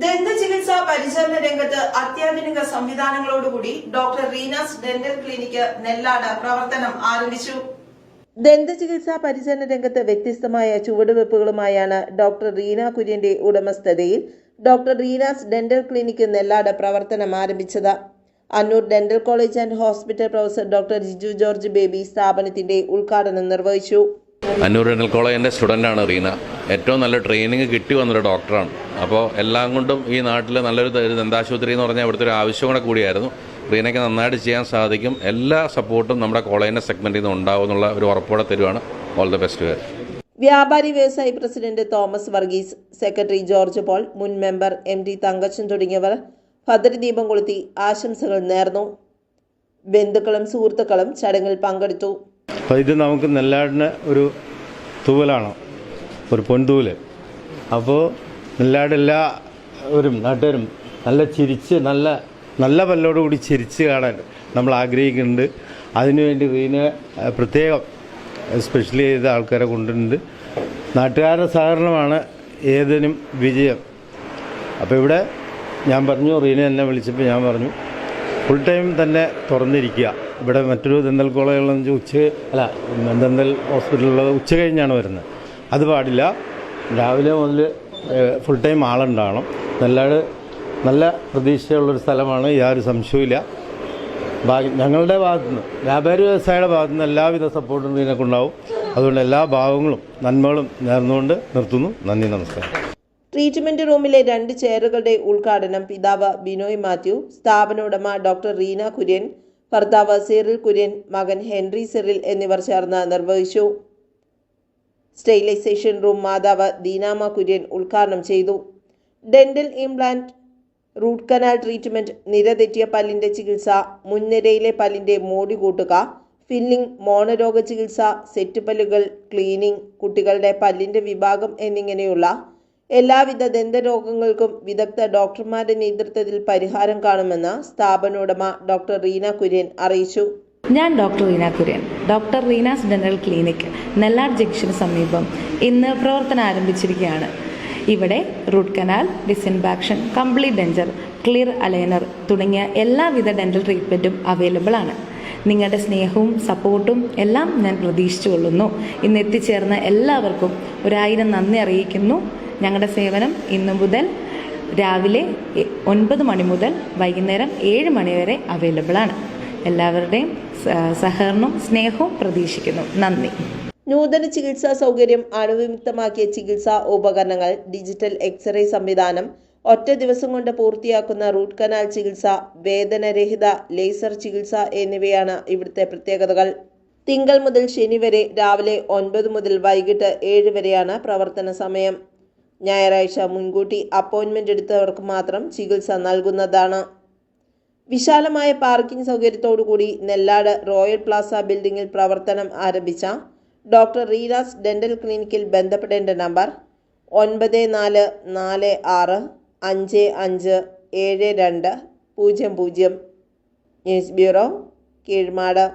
ദന്തചികിത്സാ പരിചരണ രംഗത്ത് അത്യാധുനിക സംവിധാനങ്ങളോടുകൂടി doctor Reena's dental clinic Nellad പ്രവർത്തനം ആരംഭിച്ചു. ദന്തചികിത്സാ പരിചരണ രംഗത്ത് വ്യത്യസ്തമായ ചുവടുവെപ്പുകളുമായാണ് ഡോക്ടർ റീന കുര്യന്റെ ഉടമസ്ഥതയിൽ doctor Reena's dental clinic Nellad പ്രവർത്തനം ആരംഭിച്ചത്. Annoor dental college and hospital professor doctor Jiju George Baby സ്ഥാപനത്തിന്റെ ഉദ്ഘാടനം നിർവഹിച്ചു. അന്നൂർ ഡെന്റൽ കോളേജിൻ്റെ സ്റ്റുഡൻ്റാണ് റീന. ഏറ്റവും നല്ല ട്രെയിനിങ് കിട്ടി വന്നൊരു ഡോക്ടറാണ്. അപ്പോൾ എല്ലാം കൊണ്ടും ഈ നാട്ടിൽ നല്ലൊരു ദന്താശുപത്രി എന്ന് പറഞ്ഞാൽ ഇവിടുത്തെ ഒരു ആവശ്യം കൂടെ കൂടിയായിരുന്നു. റീനയ്ക്ക് നന്നായിട്ട് ചെയ്യാൻ സാധിക്കും. എല്ലാ സപ്പോർട്ടും നമ്മുടെ കോളേജിൻ്റെ സെഗ്മെൻറ്റിൽ നിന്ന് ഉണ്ടാവും എന്നുള്ള ഒരു ഉറപ്പോടെ തരുവാണ്. All the best. വ്യാപാരി വ്യവസായി പ്രസിഡന്റ് തോമസ് വർഗീസ്, സെക്രട്ടറി ജോർജ് പോൾ, മുൻ മെമ്പർ MD തങ്കച്ചൻ തുടങ്ങിയവർ ഭദ്രദീപം കൊളുത്തി ആശംസകൾ നേർന്നു. ബന്ധുക്കളും സുഹൃത്തുക്കളും ചടങ്ങിൽ പങ്കെടുത്തു. അപ്പോൾ ഇത് നമുക്ക് നെല്ലാടിന് ഒരു തൂവലാണ്, ഒരു പൊൻതൂവൽ. അപ്പോൾ നെല്ലാട് എല്ലാവരും നാട്ടുകാരും നല്ല ചിരിച്ച് നല്ല പല്ലോടുകൂടി ചിരിച്ച് കാണാൻ നമ്മൾ ആഗ്രഹിക്കുന്നുണ്ട്. അതിനുവേണ്ടി റീന പ്രത്യേകം സ്പെഷ്യലി ചെയ്ത ആൾക്കാരെ കൊണ്ടുണ്ട്. നാട്ടുകാരുടെ സഹകരണമാണ് ഏതിനും വിജയം. അപ്പോൾ ഇവിടെ ഞാൻ പറഞ്ഞു, റീന എന്നെ വിളിച്ചപ്പോൾ ഞാൻ പറഞ്ഞു ഫുൾ ടൈം തന്നെ തുറന്നിരിക്കുക. ഇവിടെ മറ്റൊരു ദന്തൽ കോളേജുള്ള ദന്തൽ ഹോസ്പിറ്റലുള്ളത് ഉച്ച കഴിഞ്ഞാണ് വരുന്നത്. അത് പാടില്ല. രാവിലെ മുതൽ ഫുൾ ടൈം ആളുണ്ടാവണം. നെല്ലാട് നല്ല പ്രതീക്ഷയുള്ളൊരു സ്ഥലമാണ്, യാതൊരു സംശയവുമില്ല. ഞങ്ങളുടെ ഭാഗത്തുനിന്ന്, വ്യാപാരി വ്യവസായിയുടെ ഭാഗത്തുനിന്ന് എല്ലാവിധ സപ്പോർട്ടും ഇതിനൊക്കെയുണ്ടാവും. അതുകൊണ്ട് എല്ലാ ഭാഗങ്ങളും നന്മകളും നേർന്നുകൊണ്ട് നിർത്തുന്നു. നന്ദി, നമസ്കാരം. ട്രീറ്റ്മെന്റ് റൂമിലെ 2 ചെയറുകളുടെ ഉദ്ഘാടനം പിതാവ് ബിനോയ് മാത്യു, സ്ഥാപന ഉടമ ഡോക്ടർ റീന കുര്യൻ, ഭർത്താവ് സിറിൽ കുര്യൻ, മകൻ ഹെൻറി സിറിൽ എന്നിവർ ചേർന്ന് നിർവഹിച്ചു. സ്റ്റെറിലൈസേഷൻ റൂം മാതാവ് ദീനാമ കുര്യൻ ഉദ്ഘാടനം ചെയ്തു. Dental implant, root canal treatment, നിരതെറ്റിയ പല്ലിന്റെ ചികിത്സ, മുൻനിരയിലെ പല്ലിന്റെ മോടി കൂട്ടുക, ഫില്ലിംഗ്, മോണരോഗ ചികിത്സ, സെറ്റ് പല്ലുകൾ, ക്ലീനിംഗ്, കുട്ടികളുടെ പല്ലിന്റെ വിഭാഗം എന്നിങ്ങനെയുള്ള എല്ലാവിധ ദന്തരോഗങ്ങൾക്കും വിദഗ്ധ ഡോക്ടർമാരുടെ നേതൃത്വത്തിൽ പരിഹാരം കാണുമെന്ന് സ്ഥാപന ഉടമ ഡോക്ടർ റീന കുര്യൻ അറിയിച്ചു. ഞാൻ doctor Reena Kurian, doctor Reena's dental clinic Nellad ജംഗ്ഷന് സമീപം ഇന്ന് പ്രവർത്തനം ആരംഭിച്ചിരിക്കുകയാണ്. ഇവിടെ root canal, disinfection, complete denture, clear aligner തുടങ്ങിയ എല്ലാവിധ ഡെന്റൽ ട്രീറ്റ്മെൻറ്റും അവൈലബിൾ ആണ്. നിങ്ങളുടെ സ്നേഹവും സപ്പോർട്ടും എല്ലാം ഞാൻ പ്രതീക്ഷിച്ചു കൊള്ളുന്നു. ഇന്ന് എത്തിച്ചേർന്ന എല്ലാവർക്കും 1000 നന്ദി അറിയിക്കുന്നു. ഞങ്ങളുടെ സേവനം ഇന്നു മുതൽ രാവിലെ 9 മണി മുതൽ വൈകുന്നേരം 7 മണി വരെ അവൈലബിൾ ആണ്. എല്ലാവരുടെയും സഹകരണവും സ്നേഹവും പ്രതീക്ഷിക്കുന്നു. നന്ദി. നൂതന ചികിത്സാ സൗകര്യം, അണുവിമുക്തമാക്കിയ ചികിത്സാ ഉപകരണങ്ങൾ, ഡിജിറ്റൽ എക്സ്റേ സംവിധാനം, ഒറ്റ ദിവസം കൊണ്ട് പൂർത്തിയാക്കുന്ന റൂട്ട് കനാൽ ചികിത്സ, വേദനരഹിത ലേസർ ചികിത്സ എന്നിവയാണ് ഇവിടുത്തെ പ്രത്യേകതകൾ. തിങ്കൾ മുതൽ ശനി വരെ രാവിലെ 9 മുതൽ വൈകിട്ട് 7 വരെയാണ് പ്രവർത്തന സമയം. ഞായറാഴ്ച മുൻകൂട്ടി അപ്പോയിൻമെന്റ് എടുത്തവർക്ക് മാത്രം ചികിത്സ നൽകുന്നതാണ്. വിശാലമായ പാർക്കിംഗ് സൗകര്യത്തോടുകൂടി നെല്ലാട് റോയൽ പ്ലാസ ബിൽഡിംഗിൽ പ്രവർത്തനം ആരംഭിച്ച ഡോക്ടർ റീനാസ് ഡെന്റൽ ക്ലിനിക്കിൽ ബന്ധപ്പെടേണ്ട നമ്പർ 9446557200. News bureau, Keezhmad.